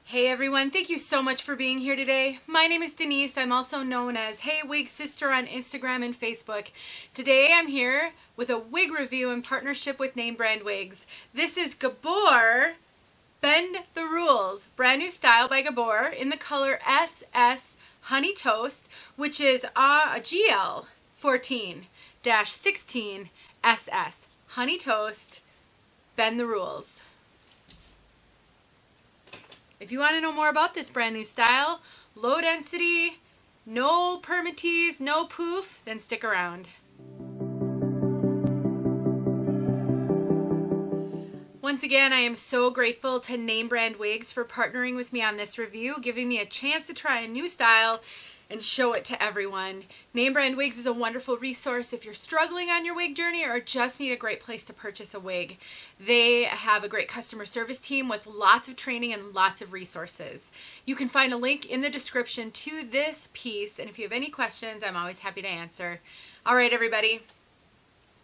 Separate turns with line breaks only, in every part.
Hey everyone, thank you so much for being here today. My name is Denise. I'm also known as heywigsister on Instagram and Facebook. Today I'm here with a wig review in partnership with Name Brand Wigs. This is Gabor Bend the Rules, brand new style by Gabor in the color SS Honey Toast, which is a GL14-16SS. Honey Toast, Bend the Rules. If you want to know more about this brand new style, low density, no Permatease, no POOF, then stick around. Once again, I am so grateful to Name Brand Wigs for partnering with me on this review, giving me a chance to try a new style and show it to everyone. Name Brand Wigs is a wonderful resource if you're struggling on your wig journey or just need a great place to purchase a wig. They have a great customer service team with lots of training and lots of resources. You can find a link in the description to this piece, and if you have any questions, I'm always happy to answer. All right, everybody,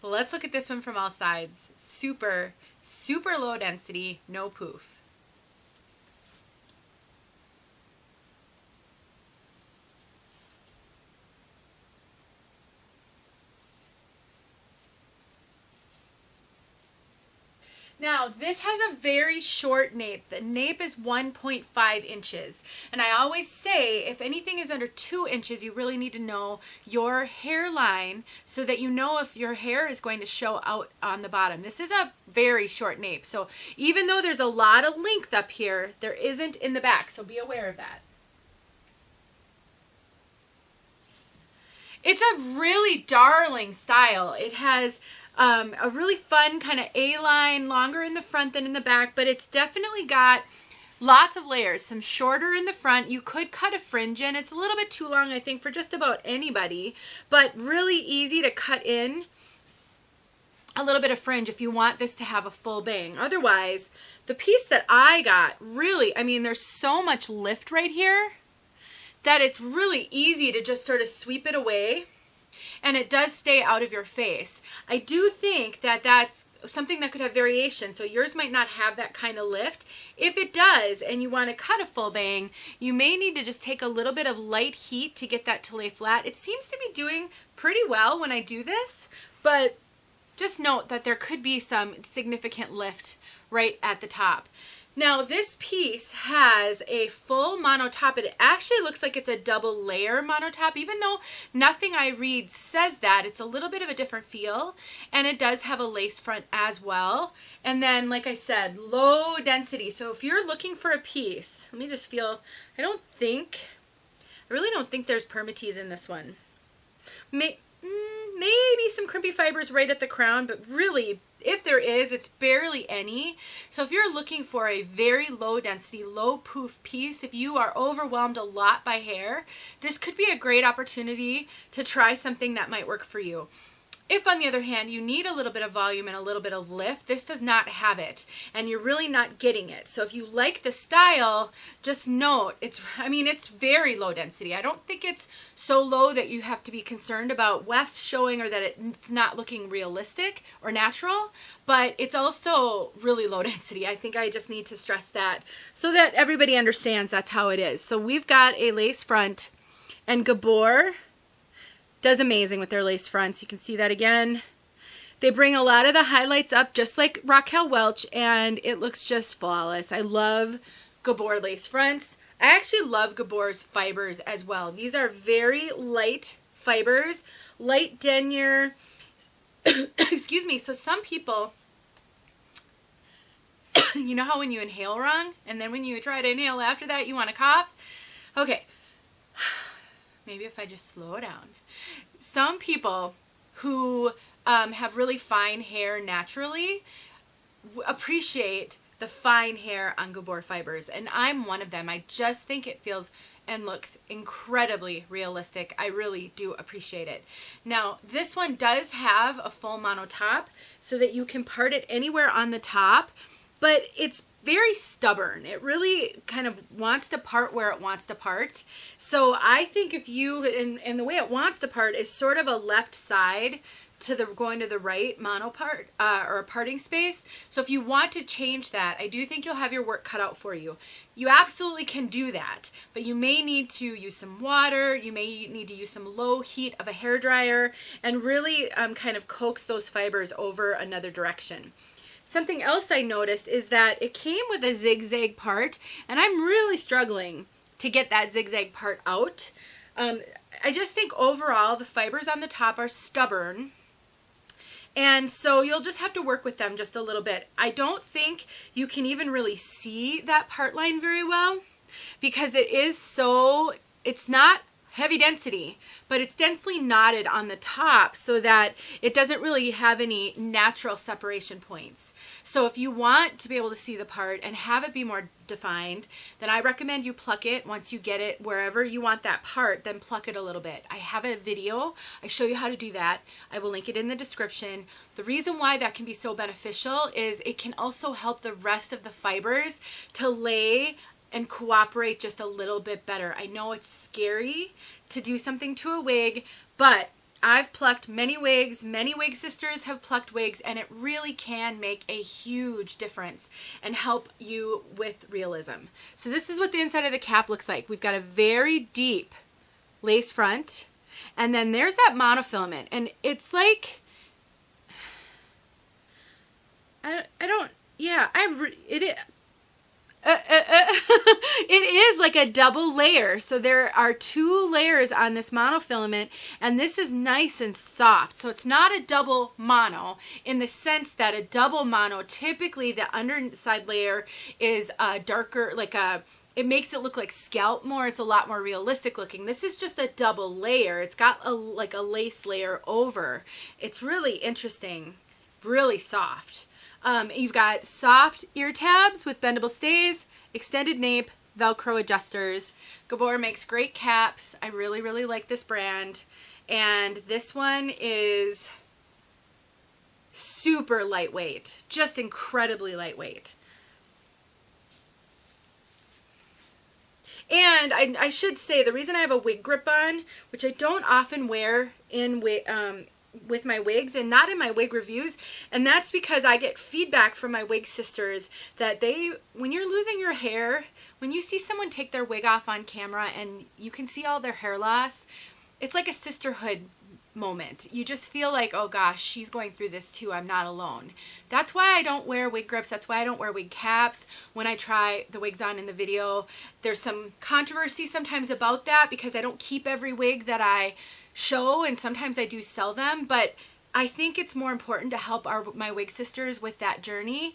let's look at this one from all sides. Super, super low density, no poof. Now, this has a very short nape. The nape is 1.5 inches. And I always say, if anything is under 2 inches, you really need to know your hairline so that you know if your hair is going to show out on the bottom. This is a very short nape. So even though there's a lot of length up here, there isn't in the back. So be aware of that. It's a really darling style. It has a really fun kind of A-line, longer in the front than in the back, but it's definitely got lots of layers. Some shorter in the front. You could cut a fringe in. It's a little bit too long, I think, for just about anybody, but really easy to cut in a little bit of fringe if you want this to have a full bang. Otherwise, the piece that I got, really, I mean, there's so much lift right here that it's really easy to just sort of sweep it away, and it does stay out of your face. I do think that that's something that could have variation, so yours might not have that kind of lift. If it does, and you want to cut a full bang, you may need to just take a little bit of light heat to get that to lay flat. It seems to be doing pretty well when I do this, but just note that there could be some significant lift right at the top. Now, this piece has a full mono top. It actually looks like it's a double layer mono top, even though nothing I read says that. It's a little bit of a different feel, and it does have a lace front as well. And then, like I said, low density. So if you're looking for a piece, let me just feel, I really don't think there's Permatease in this one. Maybe some crimpy fibers right at the crown, but really, if there is, it's barely any. So if you're looking for a very low density, low poof piece, if you are overwhelmed a lot by hair, this could be a great opportunity to try something that might work for you. If, on the other hand, you need a little bit of volume and a little bit of lift, this does not have it, and you're really not getting it. So if you like the style, just note, it's very low density. I don't think it's so low that you have to be concerned about wefts showing or that it's not looking realistic or natural, but it's also really low density. I think I just need to stress that so that everybody understands that's how it is. So we've got a lace front, and Gabor does amazing with their lace fronts. You can see that again. They bring a lot of the highlights up just like Raquel Welch, and it looks just flawless. I love Gabor lace fronts. I actually love Gabor's fibers as well. These are very light fibers, light denier. Excuse me. So some people, you know how when you inhale wrong, and then when you try to inhale after that, you want to cough? Okay. Maybe if I just slow down. Some people who have really fine hair naturally appreciate the fine hair on Gabor fibers, and I'm one of them. I just think it feels and looks incredibly realistic. I really do appreciate it. Now, this one does have a full mono top so that you can part it anywhere on the top, but it's very stubborn. It really kind of wants to part where it wants to part. So I think if you, and the way it wants to part is sort of a left side going to the right mono part or a parting space. So if you want to change that, I do think you'll have your work cut out for you. You absolutely can do that, but you may need to use some water. You may need to use some low heat of a hairdryer and really kind of coax those fibers over another direction. Something else I noticed is that it came with a zigzag part, and I'm really struggling to get that zigzag part out. I just think overall the fibers on the top are stubborn, and so you'll just have to work with them just a little bit. I don't think you can even really see that part line very well because it's not heavy density, but it's densely knotted on the top so that it doesn't really have any natural separation points. So if you want to be able to see the part and have it be more defined, then I recommend you pluck it once you get it wherever you want that part, then pluck it a little bit. I have a video. I show you how to do that. I will link it in the description. The reason why that can be so beneficial is it can also help the rest of the fibers to lay and cooperate just a little bit better. I know it's scary to do something to a wig, but I've plucked many wigs, many wig sisters have plucked wigs, and it really can make a huge difference and help you with realism. So this is what the inside of the cap looks like. We've got a very deep lace front, and then there's that monofilament, and it's like, it is like a double layer. So there are 2 layers on this monofilament, and this is nice and soft. So it's not a double mono in the sense that a double mono, typically the underside layer is darker, it makes it look like scalp more. It's a lot more realistic looking. This is just a double layer. It's got like a lace layer over. It's really interesting, really soft. You've got soft ear tabs with bendable stays, extended nape, Velcro adjusters. Gabor makes great caps. I really, really like this brand. And this one is super lightweight, just incredibly lightweight. And I should say, the reason I have a wig grip on, which I don't often wear in with my wigs and not in my wig reviews, and that's because I get feedback from my wig sisters that when you're losing your hair, when you see someone take their wig off on camera and you can see all their hair loss, it's like a sisterhood moment. You just feel like, oh gosh, she's going through this too, I'm not alone. That's why I don't wear wig grips. That's why I don't wear wig caps when I try the wigs on in the video. There's some controversy sometimes about that because I don't keep every wig that I show, and sometimes I do sell them, but I think it's more important to help my wig sisters with that journey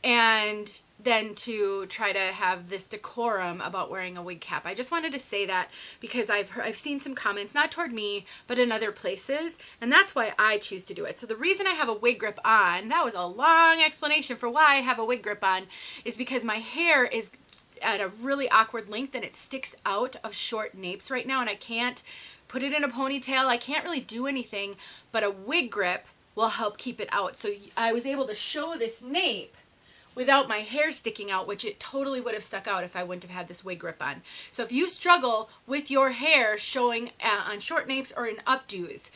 and then to try to have this decorum about wearing a wig cap. I just wanted to say that because I've seen some comments, not toward me, but in other places, and that's why I choose to do it. So the reason I have a wig grip on, that was a long explanation for why I have a wig grip on, is because my hair is at a really awkward length and it sticks out of short napes right now, and I can't put it in a ponytail. I can't really do anything, but a wig grip will help keep it out. So I was able to show this nape without my hair sticking out, which it totally would have stuck out if I wouldn't have had this wig grip on. So if you struggle with your hair showing on short napes or in updos,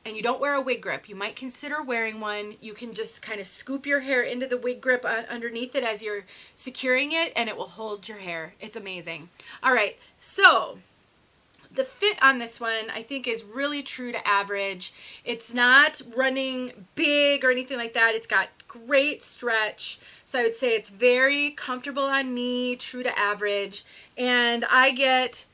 and you don't wear a wig grip, you might consider wearing one. You can just kind of scoop your hair into the wig grip underneath it as you're securing it, and it will hold your hair. It's amazing. All right, so the fit on this one, I think, is really true to average. It's not running big or anything like that. It's got great stretch. So I would say it's very comfortable on me, true to average. And I get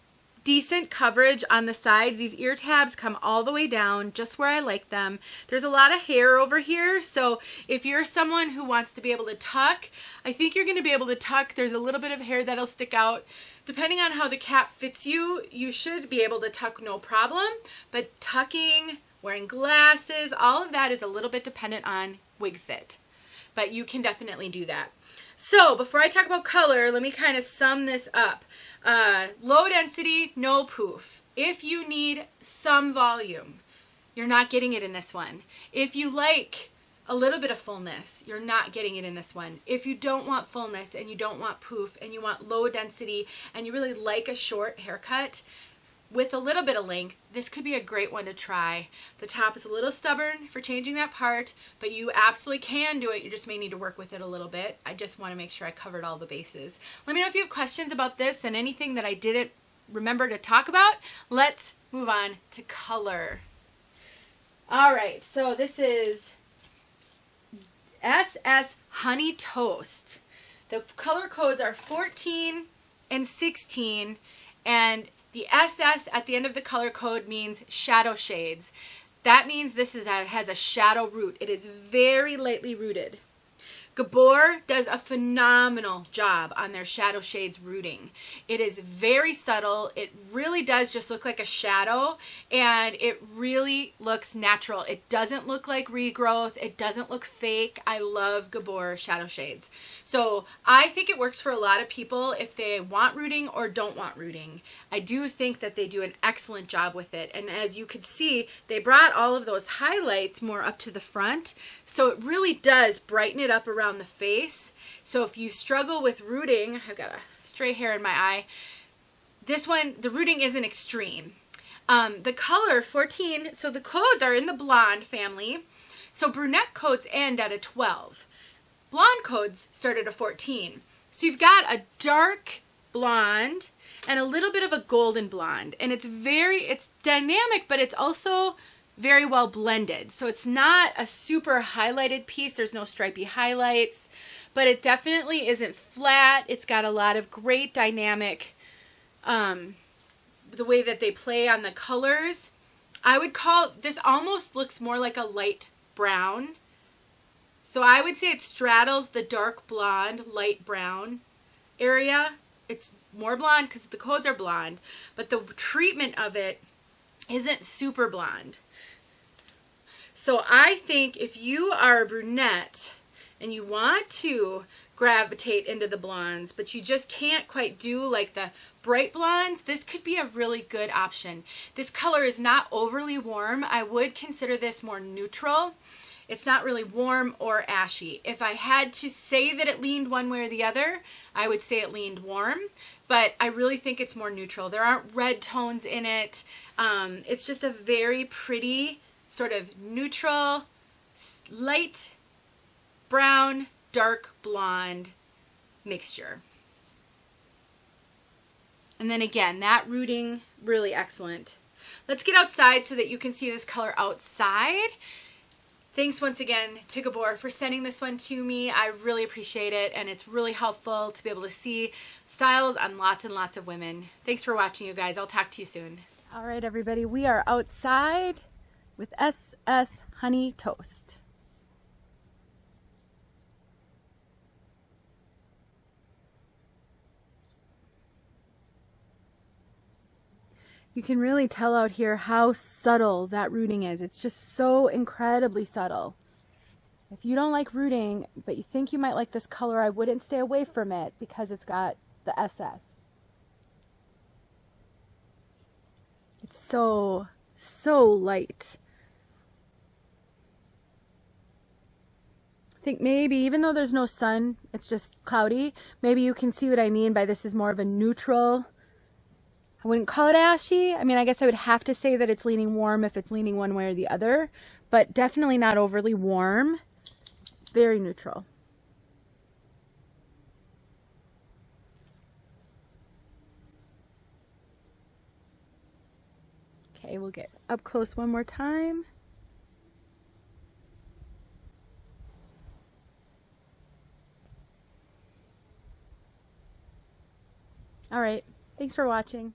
decent coverage on the sides. These ear tabs come all the way down, just where I like them. There's a lot of hair over here, so if you're someone who wants to be able to tuck, I think you're going to be able to tuck. There's a little bit of hair that'll stick out. Depending on how the cap fits you, you should be able to tuck no problem, but tucking, wearing glasses, all of that is a little bit dependent on wig fit, but you can definitely do that. So before I talk about color, let me kind of sum this up. Low density, no poof. If you need some volume, you're not getting it in this one. If you like a little bit of fullness, you're not getting it in this one. If you don't want fullness and you don't want poof and you want low density and you really like a short haircut, with a little bit of length, this could be a great one to try. The top is a little stubborn for changing that part, but you absolutely can do it. You just may need to work with it a little bit. I just want to make sure I covered all the bases. Let me know if you have questions about this and anything that I didn't remember to talk about. Let's move on to color. All right, so this is SS Honey Toast. The color codes are 14 and 16, and the SS at the end of the color code means shadow shades. That means this has a shadow root. It is very lightly rooted. Gabor does a phenomenal job on their shadow shades rooting. It is very subtle. It really does just look like a shadow, and it really looks natural. It doesn't look like regrowth. It doesn't look fake. I love Gabor shadow shades. So I think it works for a lot of people if they want rooting or don't want rooting. I do think that they do an excellent job with it. And as you could see, they brought all of those highlights more up to the front. So it really does brighten it up around the face. So if you struggle with rooting, I've got a stray hair in my eye. This one, the rooting isn't extreme. The color 14, so the codes are in the blonde family. So brunette codes end at a 12. Blonde codes start at a 14. So you've got a dark blonde and a little bit of a golden blonde. And it's dynamic, but it's also very well blended. So it's not a super highlighted piece. There's no stripy highlights, but it definitely isn't flat. It's got a lot of great dynamic, the way that they play on the colors. I would call this almost looks more like a light brown. So I would say it straddles the dark blonde, light brown area. It's more blonde because the codes are blonde, but the treatment of it isn't super blonde. So I think if you are a brunette and you want to gravitate into the blondes, but you just can't quite do like the bright blondes, this could be a really good option. This color is not overly warm. I would consider this more neutral. It's not really warm or ashy. If I had to say that it leaned one way or the other, I would say it leaned warm, but I really think it's more neutral. There aren't red tones in it. It's just a very pretty sort of neutral, light brown, dark blonde mixture. And then again, that rooting, really excellent. Let's get outside so that you can see this color outside. Thanks once again to Gabor for sending this one to me. I really appreciate it, and it's really helpful to be able to see styles on lots and lots of women. Thanks for watching, you guys. I'll talk to you soon. All right, everybody, we are outside with SS Honey Toast. You can really tell out here how subtle that rooting is. It's just so incredibly subtle. If you don't like rooting, but you think you might like this color, I wouldn't stay away from it because it's got the SS. It's so light. I think maybe, even though there's no sun, it's just cloudy, maybe you can see what I mean by this is more of a neutral. I wouldn't call it ashy. I mean, I guess I would have to say that it's leaning warm if it's leaning one way or the other, but definitely not overly warm. Very neutral. Okay, we'll get up close one more time. All right, thanks for watching.